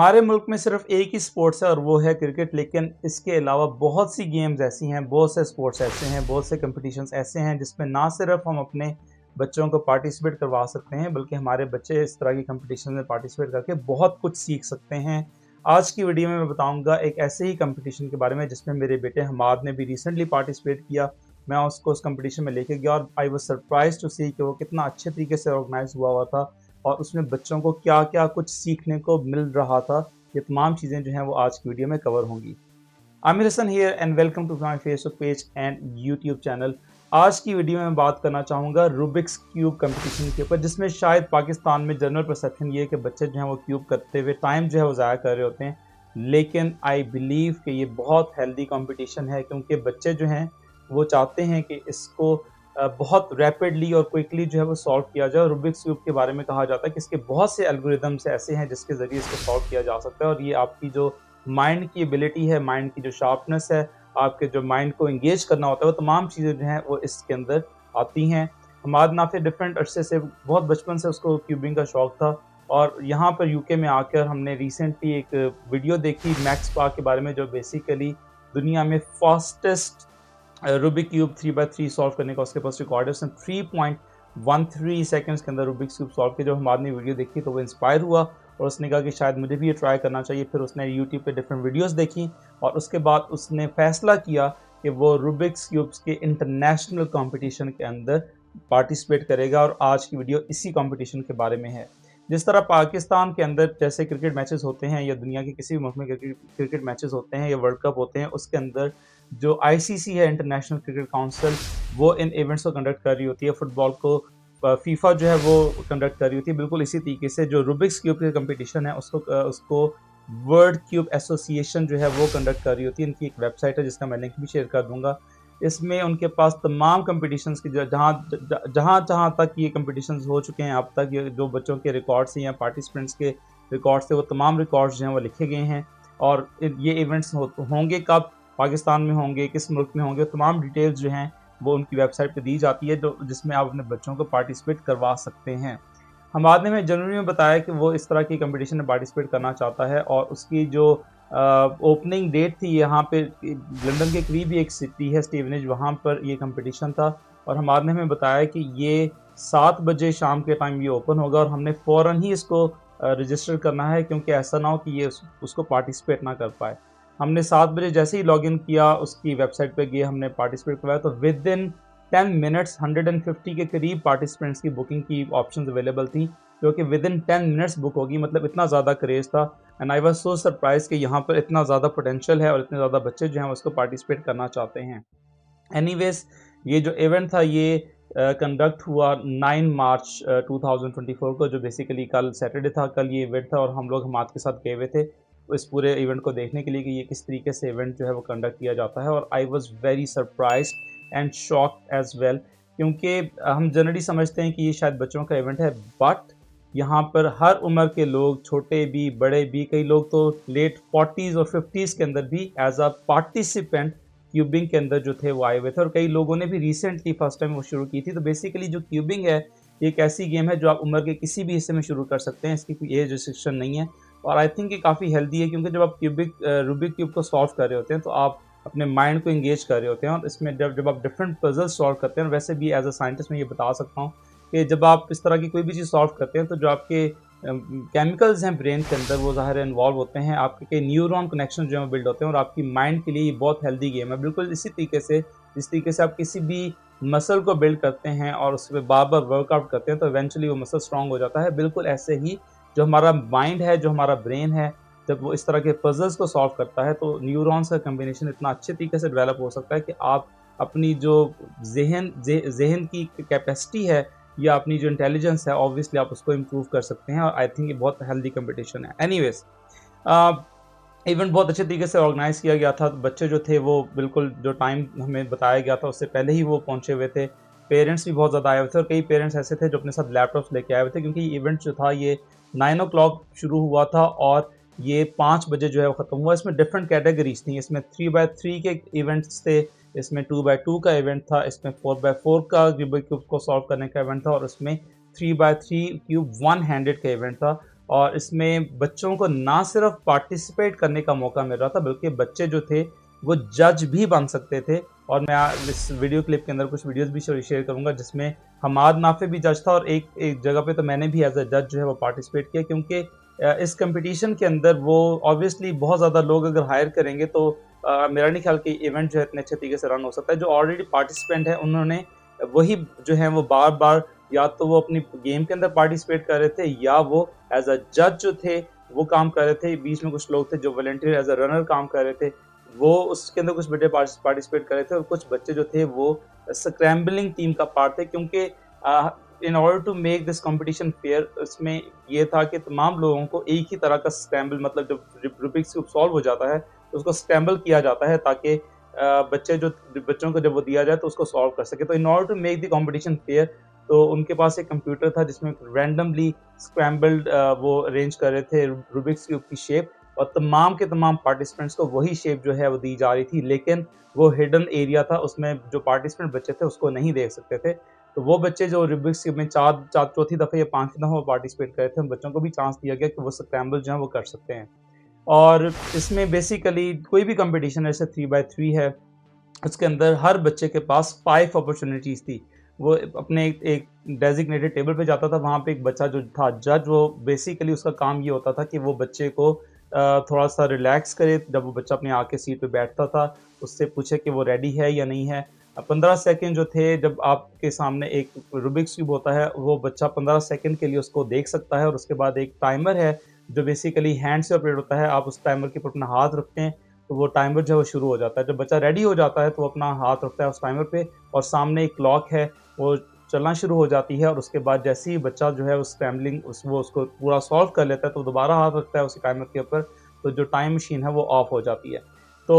हमारे मुल्क में सिर्फ एक ही स्पोर्ट्स है और वो है क्रिकेट। लेकिन इसके अलावा बहुत सी गेम्स ऐसी हैं, बहुत से स्पोर्ट्स ऐसे हैं, बहुत से कंपटीशंस ऐसे हैं जिसमें ना सिर्फ हम अपने बच्चों को पार्टिसिपेट करवा सकते हैं, बल्कि हमारे बच्चे इस तरह की कंपटीशन में पार्टिसिपेट करके बहुत कुछ सीख सकते हैं। आज की वीडियो में मैं बताऊंगा एक ऐसे ही कंपटीशन के बारे में जिसमें मेरे बेटे हमाद ने भी रिसेंटली पार्टिसिपेट किया। मैं उसको उस कंपटीशन में लेके गया और आई वाज सरप्राइज टू सी कि वो कितना अच्छे तरीके से ऑर्गेनाइज हुआ था और उसमें बच्चों को क्या क्या कुछ सीखने को मिल रहा था। ये तमाम चीज़ें जो हैं वो आज की वीडियो में कवर होंगी। Aamir Hasan here and welcome to my Facebook page and YouTube channel. आज की वीडियो में बात करना चाहूँगा रूबिक्स क्यूब कंपटीशन के ऊपर, जिसमें शायद पाकिस्तान में जनरल परसेप्शन ये है कि बच्चे जो हैं वो क्यूब करते हुए टाइम जो है वो ज़ाया कर रहे होते हैं। लेकिन आई बिलीव कि ये बहुत हेल्दी कंपटीशन है, क्योंकि बच्चे जो हैं वो चाहते हैं कि इसको बहुत रैपिडली और क्विकली जो है वो सॉल्व किया जाए। रूबिक्स क्यूब के बारे में कहा जाता है कि इसके बहुत से एल्गोरिदम्स ऐसे हैं जिसके ज़रिए इसको सॉल्व किया जा सकता है, और ये आपकी जो माइंड की एबिलिटी है, माइंड की जो शार्पनेस है, आपके जो माइंड को एंगेज करना होता है, वो तमाम चीज़ें जो हैं वो इसके अंदर आती हैं। हमाद नाफे डिफरेंट अरसे से बहुत बचपन से उसको क्यूबिंग का शौक़ था, और यहाँ पर यूके में आकर हमने रिसेंटली एक वीडियो देखी मैक्स पार्क के बारे में, जो बेसिकली दुनिया में fastest Rubik cube 3x3 solve करने का उसके पास रिकॉर्ड है। उसने 3.13 सेकंड्स के अंदर रूबिक क्यूब सॉल्व किया। जब हमारे ने वीडियो देखी तो वो इंस्पायर हुआ और उसने कहा कि शायद मुझे भी ये ट्राई करना चाहिए। फिर उसने यूट्यूब पे डिफरेंट वीडियोस देखी और उसके बाद उसने फैसला किया कि वो रूबिक्स क्यूब्स के इंटरनेशनल कंपटीशन के अंदर पार्टिसिपेट करेगा, और आज की वीडियो इसी कंपटीशन के बारे में है। जिस तरह पाकिस्तान के अंदर जैसे क्रिकेट मैचेस होते हैं, या दुनिया के किसी भी मुल्क में क्रिकेट मैचेस होते हैं, या वर्ल्ड कप होते हैं, उसके अंदर जो आईसीसी है, इंटरनेशनल क्रिकेट काउंसिल, वो इन इवेंट्स को कंडक्ट कर रही होती है। फुटबॉल को फीफा जो है वो कंडक्ट कर रही होती है। बिल्कुल इसी तरीके से जो रूबिक्स क्यूब का कंपटीशन है उसको वर्ल्ड क्यूब एसोसिएशन जो है वो कंडक्ट कर रही होती है। इनकी एक वेबसाइट है जिसका मैं लिंक भी शेयर कर दूंगा। इसमें उनके पास तमाम कंपटीशंस की जहाँ जहाँ तक ये कंपटीशंस हो चुके हैं अब तक, ये जो बच्चों के रिकॉर्ड्स हैं या पार्टिसिपेंट्स के रिकॉर्ड्स थे, वो तमाम रिकॉर्ड्स जो हैं वो लिखे गए हैं। और ये इवेंट्स होंगे कब, पाकिस्तान में होंगे, किस मुल्क में होंगे, तमाम डिटेल्स जो हैं वो उनकी वेबसाइट पे दी जाती है, जो जिसमें आप अपने बच्चों को पार्टिसिपेट करवा सकते हैं। हमाद ने जनवरी में बताया कि वो इस तरह की कंपटीशन में पार्टिसिपेट करना चाहता है, और उसकी जो ओपनिंग डेट थी, यहाँ पे लंदन के करीब ही एक सिटी है स्टीवनेज, वहाँ पर ये कंपटीशन था। और हमाद ने हमें बताया कि ये 7 बजे शाम के टाइम ये ओपन होगा, और हमने फ़ौरन ही इसको रजिस्टर करना है, क्योंकि ऐसा ना हो कि ये उसको पार्टिसिपेट ना कर पाए। हमने 7 बजे जैसे ही लॉगिन किया, उसकी वेबसाइट पे गए, हमने पार्टिसिपेट करवाया, तो विद इन 10 मिनट्स 150 के करीब पार्टिसिपेंट्स की बुकिंग की ऑप्शंस अवेलेबल थी, जो कि विद इन 10 मिनट्स बुक होगी। मतलब इतना ज़्यादा क्रेज़ था, and I was so surprise कि यहाँ पर इतना ज़्यादा पोटेंशियल है और इतने ज़्यादा बच्चे जो हैं उसको पार्टिसिपेट करना चाहते हैं। एनीवेज, ये जो इवेंट था ये कंडक्ट हुआ 9 मार्च 2024 को, जो बेसिकली कल सैटरडे था। कल ये इवेंट था और हम लोग हमाद के साथ गए हुए थे इस पूरे इवेंट को देखने के लिए कि ये किस तरीके से इवेंट जो है वो कंडक्ट किया जाता है। और I was very surprised and shocked as well, क्योंकि हम जनरली समझते हैं कि ये शायद बच्चों का इवेंट है, बट यहाँ पर हर उम्र के लोग, छोटे भी बड़े भी, कई लोग तो लेट 40s और 50s के अंदर भी एज अ पार्टिसिपेंट क्यूबिंग के अंदर जो थे वो आए हुए थे, और कई लोगों ने भी रिसेंटली फर्स्ट टाइम वो शुरू की थी। तो बेसिकली जो क्यूबिंग है ये एक ऐसी गेम है जो आप उम्र के किसी भी हिस्से में शुरू कर सकते हैं, इसकी कोई एज रिस्ट्रिक्शन नहीं है। और आई थिंक ये काफ़ी हेल्दी है, क्योंकि जब आप रूबिक क्यूब को सॉल्व कर रहे होते हैं तो आप अपने माइंड को एंगेज कर रहे होते हैं, और इसमें जब आप डिफरेंट पजल सॉल्व करते हैं, और वैसे भी एज अ साइंटिस्ट मैं ये बता सकता हूँ कि जब आप इस तरह की कोई भी चीज़ सॉल्व करते हैं तो जो आपके केमिकल्स हैं ब्रेन के अंदर वो ज़ाहिर इन्वॉल्व होते हैं, आपके कई न्यूरॉन कनेक्शन जो हैं बिल्ड होते हैं, और आपकी माइंड के लिए ये बहुत हेल्दी गेम है। बिल्कुल इसी तरीके से जिस तरीके से आप किसी भी मसल को बिल्ड करते हैं और उस पर बार बार वर्कआउट करते हैं तो इवेंचुअली वो मसल स्ट्रांग हो जाता है, बिल्कुल ऐसे ही जो हमारा माइंड है, जो हमारा ब्रेन है, जब वो इस तरह के पजल्स को सॉल्व करता है तो न्यूरॉन्स का कम्बिनेशन इतना अच्छे तरीके से डेवलप हो सकता है कि आप अपनी जो जहन की कैपेसिटी है या अपनी जो इंटेलिजेंस है, ऑब्वियसली आप उसको इम्प्रूव कर सकते हैं। और आई थिंक ये बहुत हेल्दी कंपटीशन है। एनीवेज, इवेंट बहुत अच्छे तरीके से ऑर्गेनाइज़ किया गया था। बच्चे जो थे वो बिल्कुल जो टाइम हमें बताया गया था उससे पहले ही वो पहुंचे हुए थे। पेरेंट्स भी बहुत ज़्यादा आए हुए थे, और कई पेरेंट्स ऐसे थे जो अपने साथ लैपटॉप्स लेके आए हुए थे, क्योंकि ये इवेंट जो था ये 9 o'clock शुरू हुआ था और ये 5 बजे जो है वो ख़त्म हुआ। इसमें डिफरेंट कैटेगरीज थी, इसमें 3x3 के इवेंट्स थे, इसमें 2x2 का इवेंट था, इसमें 4x4 का रूबिक क्यूब को सॉल्व करने का इवेंट था, और उसमें 3x3 क्यूब वन हैंडेड का इवेंट था। और इसमें बच्चों को ना सिर्फ पार्टिसिपेट करने का मौका मिल रहा था, बल्कि बच्चे जो थे वो जज भी बन सकते थे। और मैं इस वीडियो क्लिप के अंदर कुछ वीडियोस भी शेयर करूंगा जिसमें हमाद नाफे भी जज था, और एक जगह पे तो मैंने भी एज अ जज जो है वो पार्टिसिपेट किया, क्योंकि इस कंपटीशन के अंदर वो ऑब्वियसली बहुत ज़्यादा लोग अगर हायर करेंगे तो मेरा नहीं ख्याल कि इवेंट जो है इतने अच्छे तरीके से रन हो सकता है। जो ऑलरेडी पार्टिसिपेंट है उन्होंने वही जो है वो बार बार या तो वो अपनी गेम के अंदर पार्टिसिपेट कर रहे थे, या वो एज अ जज जो थे वो काम कर रहे थे। बीच में कुछ लोग थे जो वॉलंटियर एज अ रनर काम कर रहे थे, वो उसके अंदर कुछ बच्चे पार्टिसिपेट कर रहे थे, और कुछ बच्चे जो थे वो स्क्रैम्बलिंग टीम का पार्ट थे। क्योंकि in order to make this competition fair, इसमें ये था कि तमाम लोगों को एक ही तरह का स्क्रैम्बल, मतलब जब रूबिक्स क्यूब सॉल्व हो जाता है तो उसको स्क्रैम्बल किया जाता है, ताकि बच्चों को जब वो दिया जाए तो उसको सॉल्व कर सके। तो in order to make the competition fair, तो उनके पास एक कंप्यूटर था जिसमें रैंडमली स्क्रैम्बल्ड वो अरेंज कर रहे थे रूबिक्स क्यूब की शेप, और तमाम के तमाम पार्टिसिपेंट्स को वही शेप जो है वो दी जा रही थी। लेकिन वो हिडन एरिया था, उसमें जो पार्टिसिपेंट बच्चे थे उसको नहीं देख सकते थे। तो वो बच्चे जो रूबिक्स क्यूब में चौथी दफ़ा या पांचवी दफ़ा पार्टिसिपेट करे थे, उन बच्चों को भी चांस दिया गया कि वो स्क्रैम्बल जो है वो कर सकते हैं। और इसमें बेसिकली कोई भी कंपटीशन जैसे 3x3 है, उसके अंदर हर बच्चे के पास 5 अपॉर्चुनिटीज़ थी। वो अपने एक डेज़िग्नेटेड टेबल पे जाता था, वहाँ पे एक बच्चा जो था जज, वो बेसिकली उसका काम ये होता था कि वो बच्चे को थोड़ा-सा रिलैक्स करे। जब वो बच्चा अपनी आके सीट पे बैठता था, उससे पूछे कि वो रेडी है या नहीं है। 15 सेकंड जो थे, जब आपके सामने एक रूबिक्स क्यूब होता है, वो बच्चा 15 सेकंड के लिए उसको देख सकता है, और उसके बाद एक टाइमर है जो बेसिकली हैंड से ऑपरेट होता है। आप उस टाइमर के ऊपर अपना हाथ रखते हैं तो वो टाइमर जो है वो शुरू हो जाता है। जब बच्चा रेडी हो जाता है तो वो अपना हाथ रखता है उस टाइमर पे, और सामने एक क्लॉक है वो चलना शुरू हो जाती है। और उसके बाद जैसे ही बच्चा जो है उस स्क्रैम्बलिंग वो उसको पूरा सॉल्व कर लेता है, तो दोबारा हाथ रखता है उसी टाइमर के ऊपर, तो जो टाइम मशीन है वो ऑफ हो जाती है। तो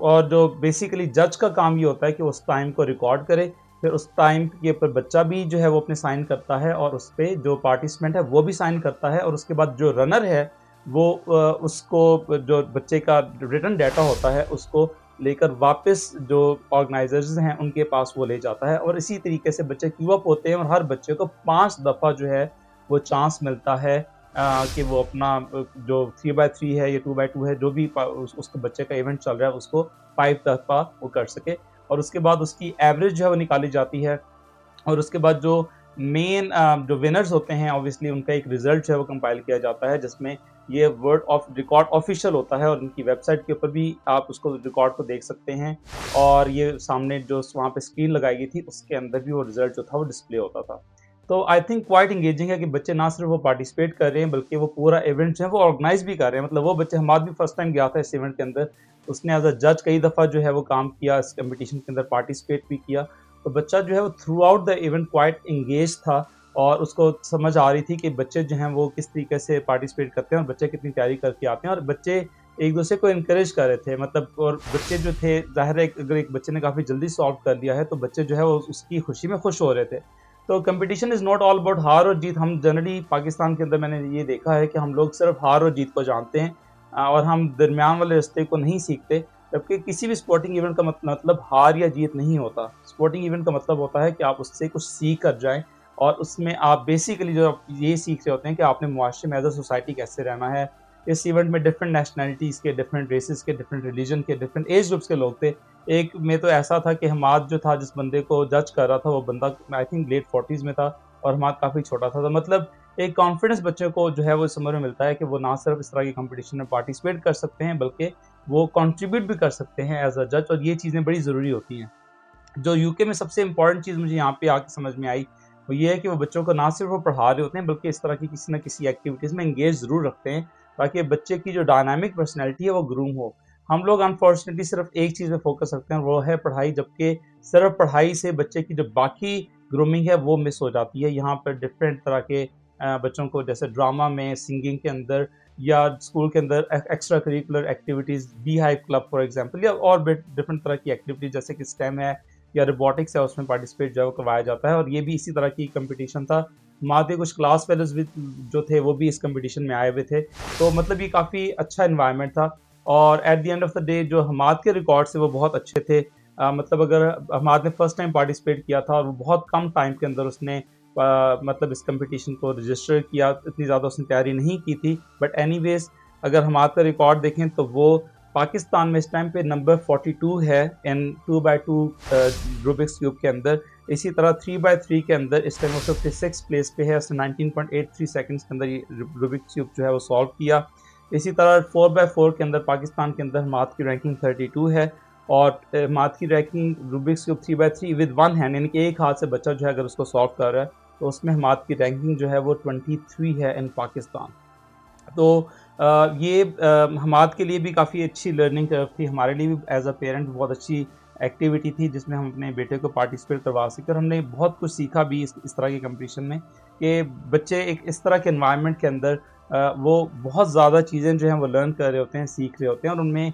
और जो बेसिकली जज का काम ये होता है कि उस टाइम को रिकॉर्ड करे, फिर उस टाइम के ऊपर बच्चा भी जो है वो अपने साइन करता है, और उस पे जो पार्टिसिपेंट है वो भी साइन करता है, और उसके बाद जो रनर है वो उसको जो बच्चे का रिटन डाटा होता है उसको लेकर वापस जो ऑर्गेनाइजर्स हैं उनके पास वो ले जाता है। और इसी तरीके से बच्चे क्यू अप होते हैं, और हर बच्चे को 5 दफ़ा जो है वो चांस मिलता है कि वो अपना जो 3x3 है या 2x2 है, जो भी उसके बच्चे का इवेंट चल रहा है उसको 5 दफ़ा वो कर सके। और उसके बाद उसकी एवरेज जो है वो निकाली जाती है, और उसके बाद जो मेन जो विनर्स होते हैं ऑब्वियसली उनका एक रिजल्ट जो है वो कंपाइल किया जाता है, जिसमें ये वर्ड ऑफ रिकॉर्ड ऑफिशियल होता है, और उनकी वेबसाइट के ऊपर भी आप उसको रिकॉर्ड को देख सकते हैं। और ये सामने जो वहाँ पे स्क्रीन लगाई गई थी उसके अंदर भी वो रिजल्ट जो था वो डिस्प्ले होता था। तो आई थिंक क्वाइट इंगेजिंग है कि बच्चे ना सिर्फ वो पार्टिसिपेट कर रहे हैं, बल्कि वो पूरा इवेंट जो है वो ऑर्गेनाइज भी कर रहे हैं। मतलब वो बच्चे, हमारा भी फर्स्ट टाइम गया था इस इवेंट के अंदर, उसने एज अ जज कई दफ़ा जो है वो काम किया, इस कंपटीशन के अंदर पार्टिसिपेट भी किया। तो बच्चा जो है वो through out the event quite engage था, और उसको समझ आ रही थी कि बच्चे जो हैं वो किस तरीके से पार्टिसिपेट करते हैं और बच्चे कितनी तैयारी करके आते हैं, और बच्चे एक दूसरे को इनकरेज कर रहे थे। मतलब और बच्चे जो थे, ज़ाहिर है अगर एक बच्चे ने काफ़ी जल्दी सॉल्व कर लिया है तो बच्चे जो है वो उसकी खुशी में खुश हो रहे थे। तो competition is not all about हार और जीत। हम जनरली पाकिस्तान के अंदर मैंने ये देखा है कि हम लोग सिर्फ हार और जीत को जानते हैं, और हम दरमियान वाले रास्ते को नहीं सीखते। जबकि किसी भी स्पोर्टिंग इवेंट का मतलब हार या जीत नहीं होता। स्पोर्टिंग इवेंट का मतलब होता है कि आप उससे कुछ सीख कर जाएँ, और उसमें आप बेसिकली जो आप ये सीख रहे होते हैं कि आपने मुआशरे में एज़ अ सोसाइटी कैसे रहना है। इस इवेंट में डिफरेंट नेशनैलिटीज़ के, डिफरेंट रेसेस के, डिफरेंट रिलीजन के, डिफरेंट एज ग्रुप्स के लोग थे। एक में तो ऐसा था कि हमाद जो था, जिस बंदे को जज कर रहा था, वो बंदा आई थिंक लेट 40s में था, और हमाद काफ़ी छोटा था। तो मतलब एक कॉन्फिडेंस बच्चे को जो है वो इस उम्र में मिलता है कि वो ना सिर्फ इस तरह की कॉम्पिटिशन में पार्टिसिपेट कर सकते हैं, बल्कि वो कंट्रीब्यूट भी कर सकते हैं एज़ अ जज, और ये चीज़ें बड़ी ज़रूरी होती हैं। जो यूके में सबसे इम्पोर्टेंट चीज़ मुझे यहाँ पे आके समझ में आई, वो ये है कि वो बच्चों को ना सिर्फ वो पढ़ा रहे होते हैं, बल्कि इस तरह की किसी न किसी एक्टिविटीज़ में एंगेज ज़रूर रखते हैं, ताकि बच्चे की जो डायनामिक पर्सनैलिटी है वो ग्रूम हो। हम लोग अनफॉर्चुनेटली सिर्फ एक चीज़ पे फोकस रखते हैं, वो है पढ़ाई, जबकि सिर्फ पढ़ाई से बच्चे की जो बाकी ग्रूमिंग है वो मिस हो जाती है। यहाँ पर डिफरेंट तरह के बच्चों को, जैसे ड्रामा में, सिंगिंग के अंदर, या स्कूल के अंदर extra curricular activities, bee hive club for example, या और डिफरेंट तरह की एक्टिविटीज़ जैसे कि स्टेम है या रोबोटिक्स है, उसमें पार्टिसिपेट जो है वो करवाया जाता है। और ये भी इसी तरह की कंपटीशन था। हमारे कुछ क्लास फेलोज़ भी जो थे वो भी इस कंपटीशन में आए हुए थे। तो मतलब ये काफ़ी अच्छा एनवायरनमेंट था, और at the end of the day जो हमाद के रिकॉर्ड्स थे वो बहुत अच्छे थे। मतलब अगर हमाद ने फर्स्ट टाइम पार्टिसिपेट किया था, और वो बहुत कम टाइम के अंदर उसने मतलब इस कंपटीशन को रजिस्टर किया, इतनी ज़्यादा उसने तैयारी नहीं की थी। बट एनीवेज़ अगर हम आपका रिकॉर्ड देखें तो वो पाकिस्तान में इस टाइम पे नंबर 42 है इन 2x2 रूबिक्स क्यूब के अंदर। इसी तरह 3x3 के अंदर इस टाइम वो 56 प्लेस पे है। उसने 19.83 सेकंड्स के अंदर ये रूबिक्स क्यूब जो है वो सॉल्व किया। इसी तरह 4x4 के अंदर पाकिस्तान के अंदर मात की रैंकिंग 32 है और मात की ranking Rubik's cube 3x3 with one hand, यानी कि एक हाथ से बच्चा जो है अगर उसको सॉल्व कर रहा है तो उसमें मात की रैंकिंग जो है वो 23 है इन पाकिस्तान। तो ये हमाद के लिए भी काफ़ी अच्छी लर्निंग कर्व थी, हमारे लिए भी एज़ अ पेरेंट बहुत अच्छी एक्टिविटी थी जिसमें हम अपने बेटे को पार्टिसिपेट करवा सके और हमने बहुत कुछ सीखा भी इस तरह के कंपटीशन में कि बच्चे एक इस तरह के एनवायरनमेंट के अंदर वो बहुत ज़्यादा चीज़ें जो हैं वो लर्न कर रहे होते हैं, सीख रहे होते हैं और उनमें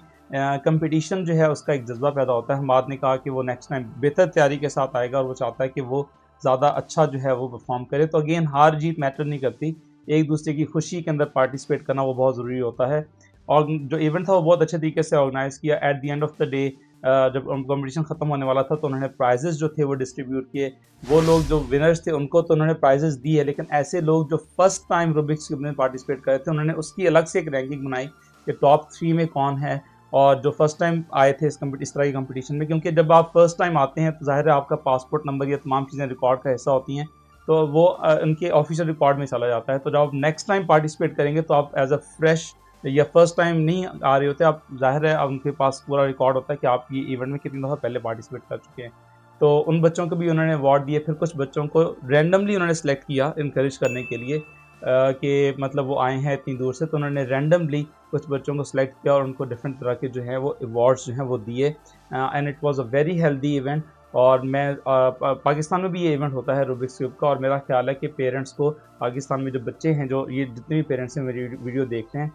कंपटीशन जो है उसका एक जज्बा पैदा होता है। हमाद ने कहा कि वो नेक्स्ट टाइम बेहतर तैयारी के साथ आएगा और वो चाहता है कि वो ज़्यादा अच्छा जो है वो परफॉर्म करे। तो अगेन हार जीत मैटर नहीं करती, एक दूसरे की खुशी के अंदर पार्टिसिपेट करना वो बहुत ज़रूरी होता है। और जो इवेंट था वो बहुत अच्छे तरीके से ऑर्गेनाइज़ किया। At the end of the day जब कॉम्पिटिशन ख़त्म होने वाला था तो उन्होंने प्राइजेज़ जो थे वो डिस्ट्रीब्यूट किए। वो लोग जो विनर्स थे उनको तो उन्होंने प्राइजेज़ दिए, लेकिन ऐसे लोग जो फर्स्ट टाइम रूबिक्स क्यूब में पार्टिसिपेट कर रहे थे उन्होंने उसकी अलग से एक रैंकिंग बनाई कि टॉप 3 में कौन है और जो फर्स्ट टाइम आए थे इस तरह की कंपटीशन में। क्योंकि जब आप फर्स्ट टाइम आते हैं तो ज़ाहिर है आपका पासपोर्ट नंबर, ये तमाम चीज़ें रिकॉर्ड का हिस्सा होती हैं, तो वो उनके ऑफिशियल रिकॉर्ड में चला जाता है। तो जब आप नेक्स्ट टाइम पार्टिसिपेट करेंगे तो आप एज अ फ्रेश या फर्स्ट टाइम नहीं आ रहे होते, आप ज़ाहिर है उनके पास पूरा रिकॉर्ड होता है कि आप ये इवेंट में कितनी दफ़ा पहले पार्टिसिपेट कर चुके हैं। तो उन बच्चों को भी उन्होंने अवार्ड दिए। फिर कुछ बच्चों को रैंडमली उन्होंने सेलेक्ट किया इनकरेज करने के लिए कि मतलब वो आए हैं इतनी दूर से, तो उन्होंने रैंडमली कुछ बच्चों को सिलेक्ट किया और उनको डिफरेंट तरह के जो हैं वो अवार्ड्स जो हैं वो दिए। And it was a very healthy event. और मैं पाकिस्तान में भी ये इवेंट होता है रूबिक्स क्यूब का, और मेरा ख्याल है कि पेरेंट्स को पाकिस्तान में जो बच्चे हैं, जो ये जितने भी पेरेंट्स हैं मेरी वीडियो देख रहे हैं,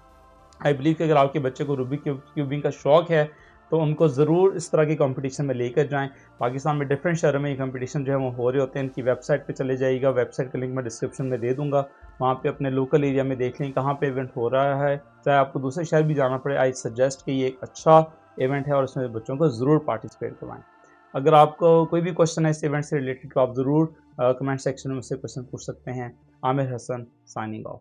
आई बिलीव कि अगर आपके बच्चे को रूबिक क्यूबिंग का शौक़ है तो उनको ज़रूर इस तरह के कंपटीशन में लेकर जाएं। पाकिस्तान में डिफरेंट शहरों में ये कंपटीशन जो है वो हो रहे होते हैं। इनकी वेबसाइट पे चले जाइएगा, वेबसाइट का लिंक मैं डिस्क्रिप्शन में दे दूँगा। वहाँ पे अपने लोकल एरिया में देख लें कहाँ पे इवेंट हो रहा है। चाहे आपको दूसरे शहर भी जाना पड़े, आई सजेस्ट कि ये एक अच्छा इवेंट है और इसमें बच्चों को ज़रूर पार्टिसिपेट करवाएँ। अगर आपको कोई भी क्वेश्चन है इस इवेंट से रिलेटेड तो आप ज़रूर कमेंट सेक्शन में मुझसे क्वेश्चन पूछ सकते हैं। Aamir Hasan, signing of.